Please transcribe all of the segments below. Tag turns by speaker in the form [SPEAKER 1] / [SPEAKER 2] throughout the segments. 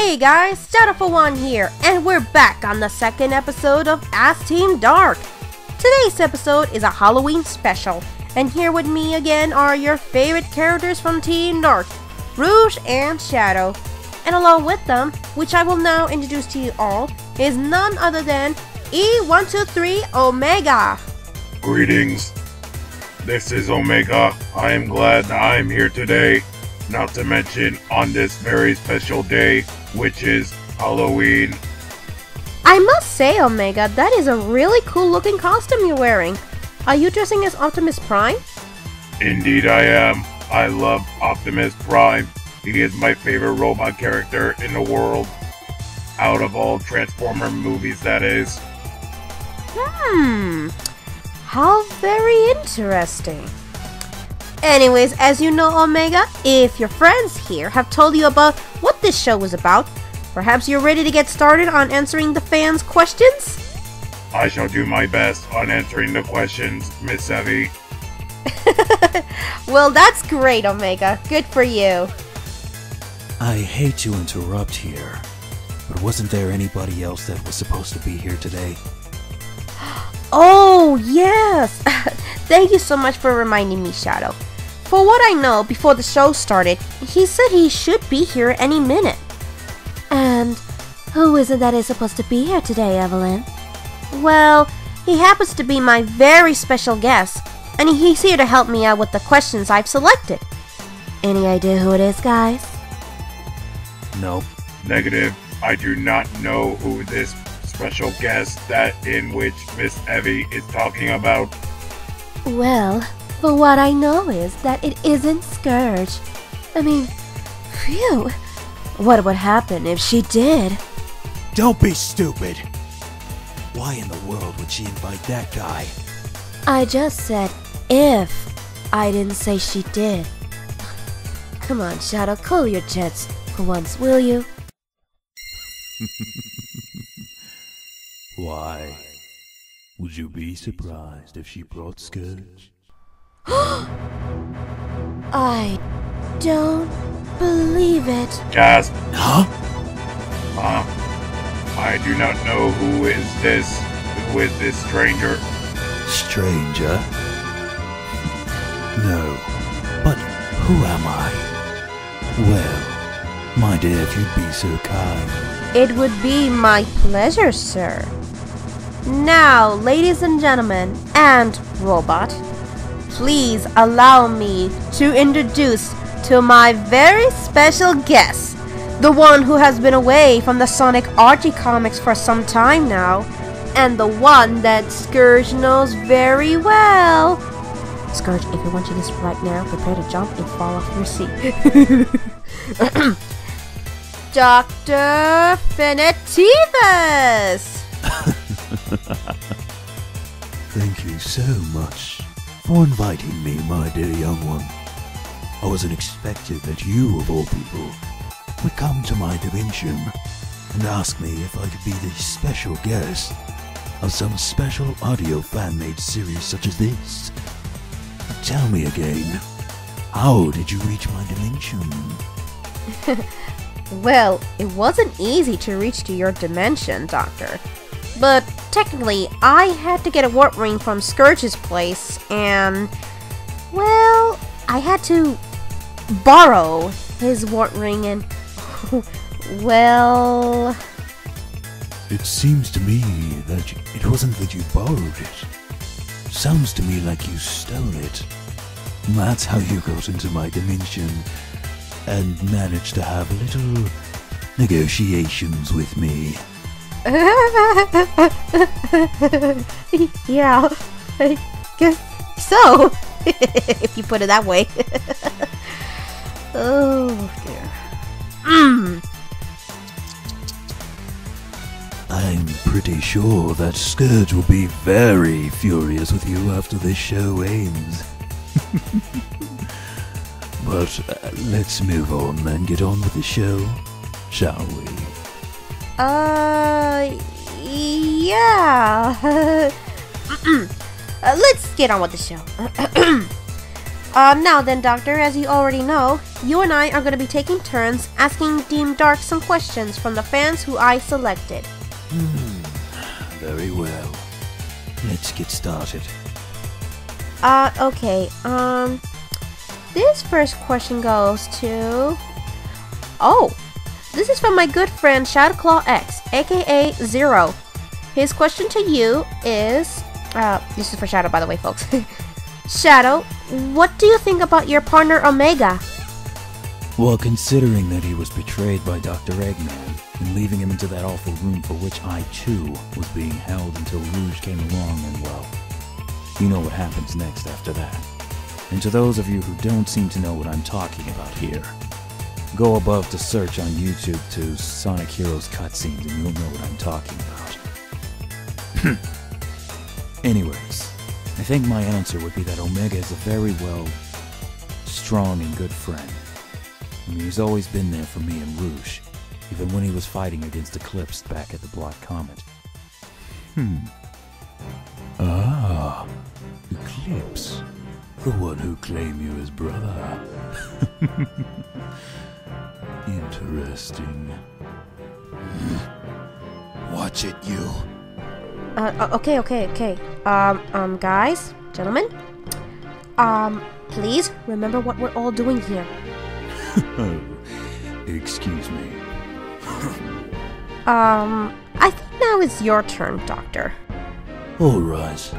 [SPEAKER 1] Hey guys, Shadow1 here, and we're back on the second episode of As Team Dark. Today's episode is a Halloween special, and here with me again are your favorite characters from Team Dark, Rouge and Shadow. And along with them, which I will now introduce to you all, is none other than E123 Omega.
[SPEAKER 2] Greetings. This is Omega. I am glad that I am here today. Not to mention on this very special day, which is Halloween.
[SPEAKER 1] I must say, Omega, that is a really cool looking costume you're wearing. Are you dressing as Optimus Prime?
[SPEAKER 2] Indeed I am. I love Optimus Prime. He is my favorite robot character in the world. Out of all Transformer movies, that is.
[SPEAKER 1] How very interesting. Anyways, as you know, Omega, if your friends here have told you about what this show is about, perhaps you're ready to get started on answering the fans' questions?
[SPEAKER 2] I shall do my best on answering the questions, Miss Evie.
[SPEAKER 1] Well, that's great, Omega. Good for you.
[SPEAKER 3] I hate to interrupt here, but wasn't there anybody else that was supposed to be here today?
[SPEAKER 1] Oh, yes! Thank you so much for reminding me, Shadow. For what I know, before the show started, he said he should be here any minute. And who is it that is supposed to be here today, Evelyn? Well, he happens to be my very special guest, and he's here to help me out with the questions I've selected. Any idea who it is, guys?
[SPEAKER 3] Nope.
[SPEAKER 2] Negative. I do not know who this special guest that in which Miss Evie is talking about.
[SPEAKER 1] Well, but what I know is that it isn't Scourge. I mean, phew. What would happen if she did?
[SPEAKER 3] Don't be stupid! Why in the world would she invite that guy?
[SPEAKER 1] I just said if. I didn't say she did. Come on, Shadow, cool your jets for once, will you?
[SPEAKER 3] Why? Would you be surprised if she brought Scourge?
[SPEAKER 1] I don't believe it.
[SPEAKER 2] Gasp.
[SPEAKER 3] Huh?
[SPEAKER 2] I do not know who is this stranger.
[SPEAKER 3] Stranger? No. But who am I? Well, my dear, if you'd be so kind.
[SPEAKER 1] It would be my pleasure, sir. Now, ladies and gentlemen, and robot, please allow me to introduce to my very special guest, the one who has been away from the Sonic Archie comics for some time now, and the one that Scourge knows very well. Scourge, if you're watching this right now, prepare to jump and fall off your seat. Dr. Finitevius!
[SPEAKER 3] Thank you so much for inviting me, my dear young one. I wasn't expecting that you, of all people, would come to my dimension and ask me if I could be the special guest of some special audio fan-made series such as this. Tell me again, how did you reach my dimension?
[SPEAKER 1] Well, it wasn't easy to reach to your dimension, Doctor. But technically, I had to get a warp ring from Scourge's place, and, well, I had to borrow his warp ring, and, well...
[SPEAKER 3] It seems to me that it wasn't that you borrowed it. Sounds to me like you stole it. That's how you got into my dimension and managed to have little negotiations with me.
[SPEAKER 1] Yeah, I guess so, if you put it that way. Oh dear.
[SPEAKER 3] I'm pretty sure that Scourge will be very furious with you after this show ends. But let's move on and get on with the show, shall we?
[SPEAKER 1] Yeah. Let's get on with the show. Now then, Doctor, as you already know, you and I are going to be taking turns asking Dean Dark some questions from the fans who I selected.
[SPEAKER 3] Very well. Let's get started.
[SPEAKER 1] Okay, this first question goes to... Oh, this is from my good friend Shadowclaw X, aka Zero. His question to you is... this is for Shadow, by the way, folks. Shadow, what do you think about your partner Omega?
[SPEAKER 3] Well, considering that he was betrayed by Dr. Eggman and leaving him into that awful room for which I, too, was being held until Rouge came along, and well, you know what happens next after that. And to those of you who don't seem to know what I'm talking about here, go above to search on YouTube to Sonic Heroes cutscenes and you'll know what I'm talking about. Anyways, I think my answer would be that Omega is a very, well, strong and good friend. I mean, he's always been there for me and Rouge, even when he was fighting against Eclipse back at the Black Comet. Ah, Eclipse. The one who claimed you as brother. Interesting. Watch it, you.
[SPEAKER 1] Okay. Guys, gentlemen, please remember what we're all doing here.
[SPEAKER 3] Oh, excuse me.
[SPEAKER 1] I think now is your turn, Doctor.
[SPEAKER 3] Alright.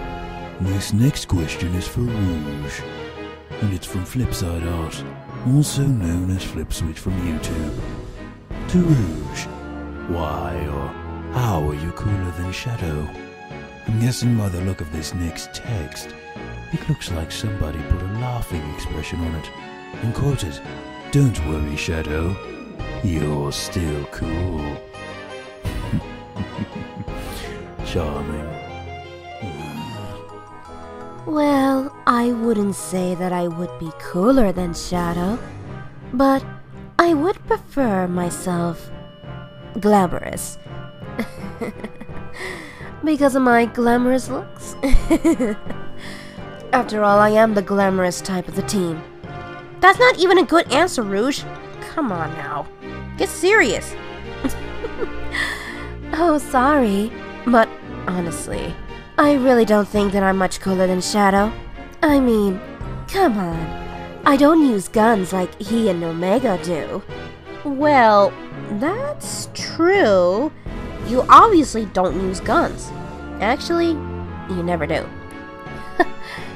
[SPEAKER 3] This next question is for Rouge. And it's from Flipside Art, also known as Flipswitch from YouTube. To Rouge, why or how are you cooler than Shadow? I'm guessing by the look of this next text, it looks like somebody put a laughing expression on it and quoted, "Don't worry, Shadow, you're still cool." Charming.
[SPEAKER 1] Well, I wouldn't say that I would be cooler than Shadow, but I would prefer myself glamorous. Because of my glamorous looks. After all, I am the glamorous type of the team. That's not even a good answer, Rouge. Come on now. Get serious. Oh, sorry. But honestly, I really don't think that I'm much cooler than Shadow. I mean, come on. I don't use guns like he and Omega do. Well, that's true. You obviously don't use guns. Actually, you never do.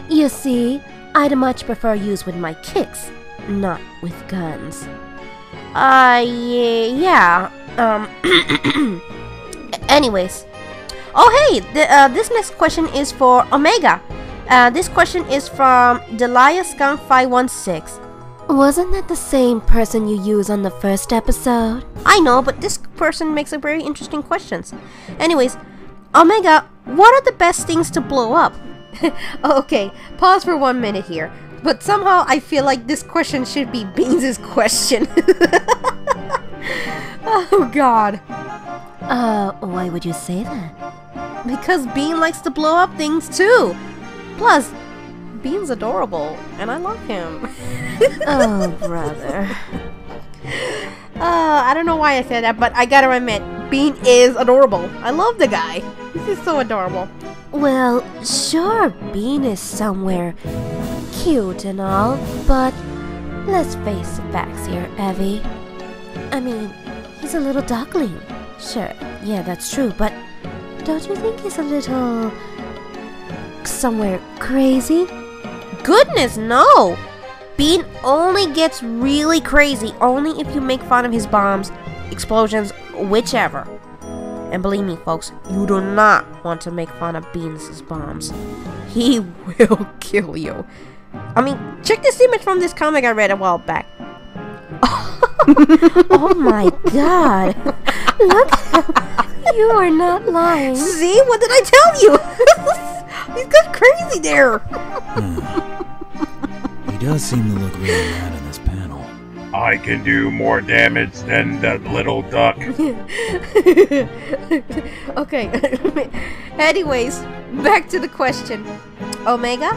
[SPEAKER 1] You see, I'd much prefer use with my kicks, not with guns. Yeah. Anyways. Oh, hey! This next question is for Omega. This question is from Delia Skunk 516. Wasn't that the same person you used on the first episode? I know, but this person makes a very interesting questions. Anyways, Omega, what are the best things to blow up? Okay, pause for 1 minute here. But somehow I feel like this question should be Beans' question. Oh god. Why would you say that? Because Bean likes to blow up things too. Plus, Bean's adorable, and I love him. Oh, brother. I don't know why I said that, but I gotta admit, Bean is adorable. I love the guy. He's just so adorable. Well, sure, Bean is somewhere cute and all, but let's face the facts here, Evie. I mean, he's a little duckling. Sure, yeah, that's true, but don't you think he's a little... somewhere crazy? Goodness, no! Bean only gets really crazy only if you make fun of his bombs, explosions, whichever. And believe me, folks, you do not want to make fun of Beans' bombs. He will kill you. I mean, check this image from this comic I read a while back. Oh my god. Look at him. You are not lying. See? What did I tell you? He's got crazy there.
[SPEAKER 3] He does seem to look really mad in this panel.
[SPEAKER 2] I can do more damage than that little duck.
[SPEAKER 1] Okay. Anyways, back to the question. Omega,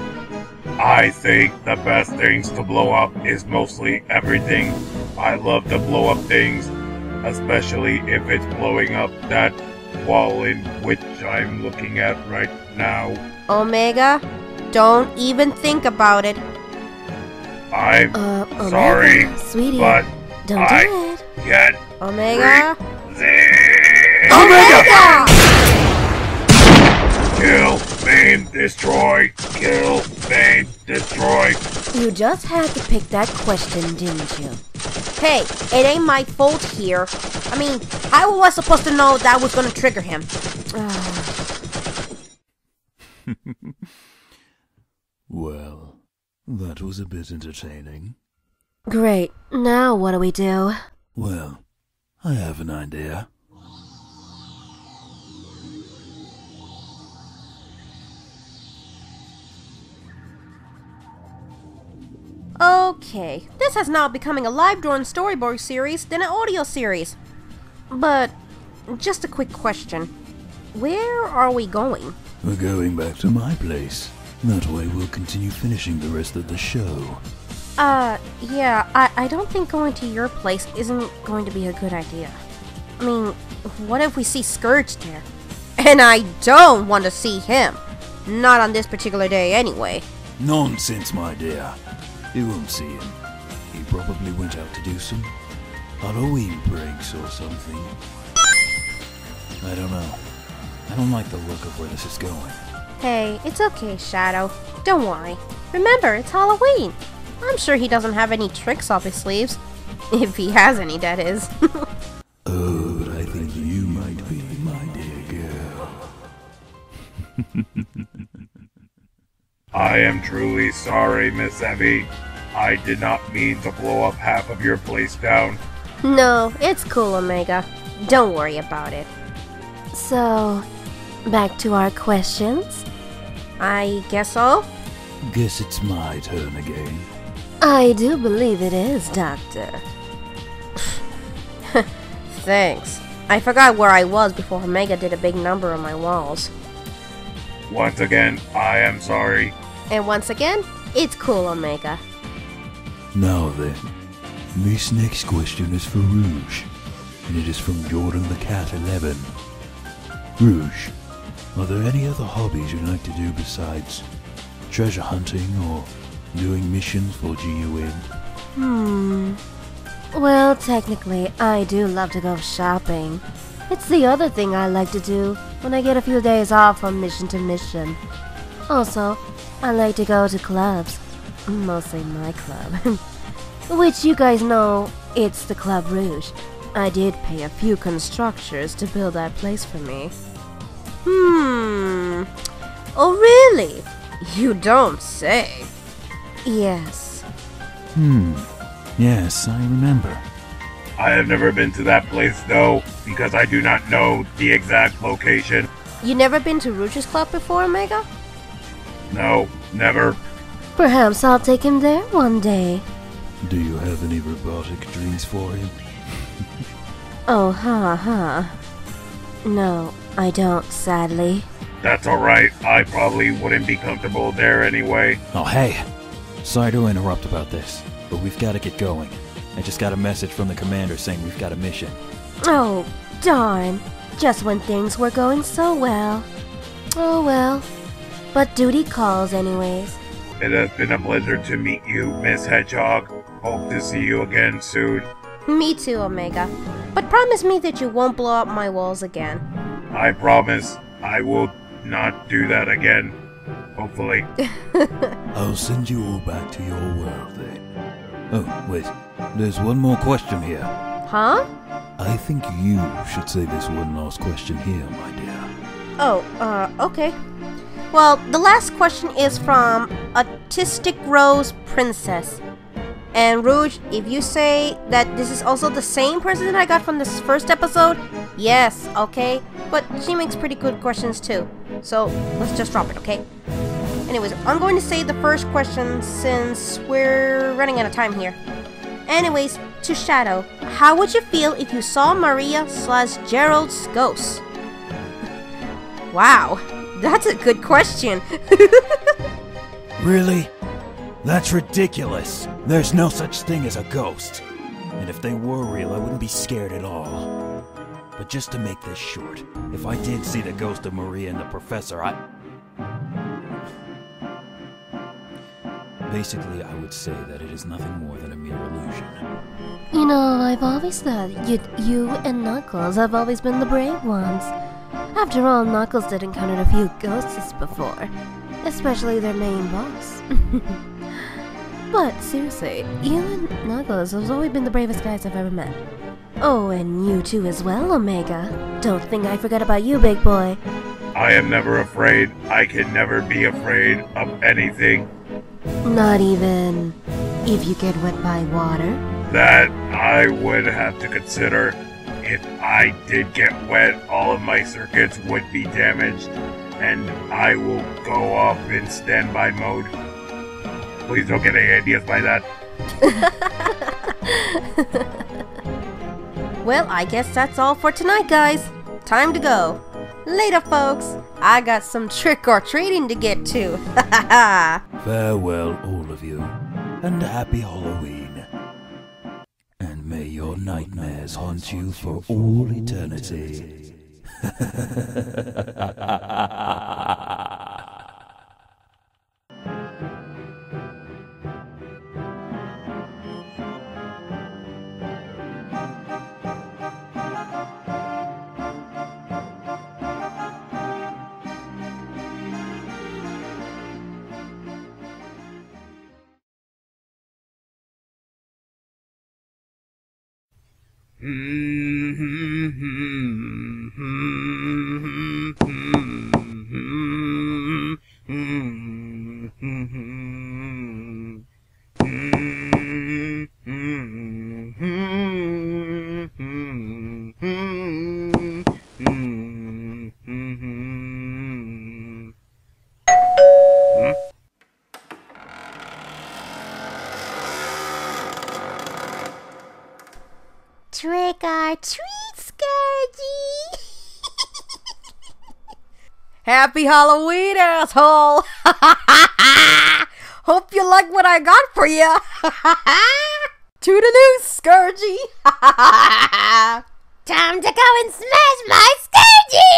[SPEAKER 2] I think the best things to blow up is mostly everything. I love to blow up things, especially if it's blowing up that wall in which I'm looking at right now.
[SPEAKER 1] Omega, don't even think about it.
[SPEAKER 2] I'm sorry,
[SPEAKER 1] Omega, sweetie,
[SPEAKER 2] but
[SPEAKER 1] don't
[SPEAKER 2] I
[SPEAKER 1] do it.
[SPEAKER 2] can't
[SPEAKER 1] Omega?
[SPEAKER 2] breathe.
[SPEAKER 1] Omega!
[SPEAKER 2] Kill, maim, destroy. Kill, maim, destroy.
[SPEAKER 1] You just had to pick that question, didn't you? Hey, it ain't my fault here. I mean, how was I supposed to know that was gonna trigger him?
[SPEAKER 3] Well, that was a bit entertaining.
[SPEAKER 1] Great. Now what do we do?
[SPEAKER 3] Well, I have an idea.
[SPEAKER 1] Okay, this has now becoming a live-drawn storyboard series than an audio series. But, just a quick question. Where are we going?
[SPEAKER 3] We're going back to my place. That way we'll continue finishing the rest of the show.
[SPEAKER 1] Yeah, I don't think going to your place isn't going to be a good idea. I mean, what if we see Scourge there? And I don't want to see him. Not on this particular day anyway.
[SPEAKER 3] Nonsense, my dear. You won't see him. He probably went out to do some Halloween pranks or something. I don't know. I don't like the look of where this is going.
[SPEAKER 1] Hey, it's okay, Shadow. Don't worry. Remember, it's Halloween. I'm sure he doesn't have any tricks up his sleeves. If he has any, that is.
[SPEAKER 3] Oh, but I think you might be my dear girl.
[SPEAKER 2] I am truly sorry, Miss Evie. I did not mean to blow up half of your place down.
[SPEAKER 1] No, it's cool, Omega. Don't worry about it. So, back to our questions? I guess so?
[SPEAKER 3] Guess it's my turn again.
[SPEAKER 1] I do believe it is, Doctor. Thanks. I forgot where I was before Omega did a big number on my walls.
[SPEAKER 2] Once again, I am sorry.
[SPEAKER 1] And once again, it's cool, Omega.
[SPEAKER 3] Now then, this next question is for Rouge, and it is from Jordan the Cat 11. Rouge, are there any other hobbies you like to do besides treasure hunting or doing missions for GUN?
[SPEAKER 1] Well, technically, I do love to go shopping. It's the other thing I like to do when I get a few days off from mission to mission. Also, I like to go to clubs. Mostly my club. Which you guys know, it's the Club Rouge. I did pay a few constructors to build that place for me. Oh really? You don't say. Yes.
[SPEAKER 3] Yes, I remember.
[SPEAKER 2] I have never been to that place though, because I do not know the exact location.
[SPEAKER 1] You never been to Rouge's club before, Omega?
[SPEAKER 2] No, never.
[SPEAKER 1] Perhaps I'll take him there one day.
[SPEAKER 3] Do you have any robotic dreams for him?
[SPEAKER 1] Oh, No, I don't, sadly.
[SPEAKER 2] That's alright, I probably wouldn't be comfortable there anyway.
[SPEAKER 4] Oh, hey! Sorry to interrupt about this, but we've got to get going. I just got a message from the commander saying we've got a mission.
[SPEAKER 1] Oh, darn. Just when things were going so well. Oh well. But duty calls anyways.
[SPEAKER 2] It has been a pleasure to meet you, Miss Hedgehog. Hope to see you again soon.
[SPEAKER 1] Me too, Omega. But promise me that you won't blow up my walls again.
[SPEAKER 2] I promise I will not do that again. Hopefully.
[SPEAKER 3] I'll send you all back to your world then.
[SPEAKER 4] Oh, wait. There's one more question here.
[SPEAKER 1] Huh?
[SPEAKER 3] I think you should say this one last question here, my dear.
[SPEAKER 1] Oh, okay. Well, the last question is from Autistic Rose Princess. And Rouge, if you say that this is also the same person that I got from this first episode, yes, okay? But she makes pretty good questions too. So, let's just drop it, okay? Anyways, I'm going to say the first question since we're running out of time here. Anyways, to Shadow, how would you feel if you saw Maria/Gerald's ghost? Wow, that's a good question.
[SPEAKER 4] Really? That's ridiculous! There's no such thing as a ghost. And if they were real, I wouldn't be scared at all. But just to make this short, if I did see the ghost of Maria and the professor, Basically, I would say that it is nothing more than a mere illusion.
[SPEAKER 1] You know, I've always thought you and Knuckles have always been the brave ones. After all, Knuckles did encounter a few ghosts before, especially their main boss. But seriously, you and Knuckles have always been the bravest guys I've ever met. Oh, and you too as well, Omega. Don't think I forgot about you, big boy.
[SPEAKER 2] I am never afraid. I can never be afraid of anything.
[SPEAKER 1] Not even if you get wet by water?
[SPEAKER 2] That I would have to consider. If I did get wet, all of my circuits would be damaged, and I will go off in standby mode. Please don't get any ideas by that.
[SPEAKER 1] Well, I guess that's all for tonight, guys. Time to go. Later, folks. I got some trick-or-treating to get to.
[SPEAKER 3] Farewell, all of you, and happy Halloween. And may your nightmares haunt you for all eternity.
[SPEAKER 1] Trick or treat, Scourgy! Happy Halloween, asshole! Hope you like what I got for you! Toodaloo, Scourgy! Time to go and smash my Scourgy!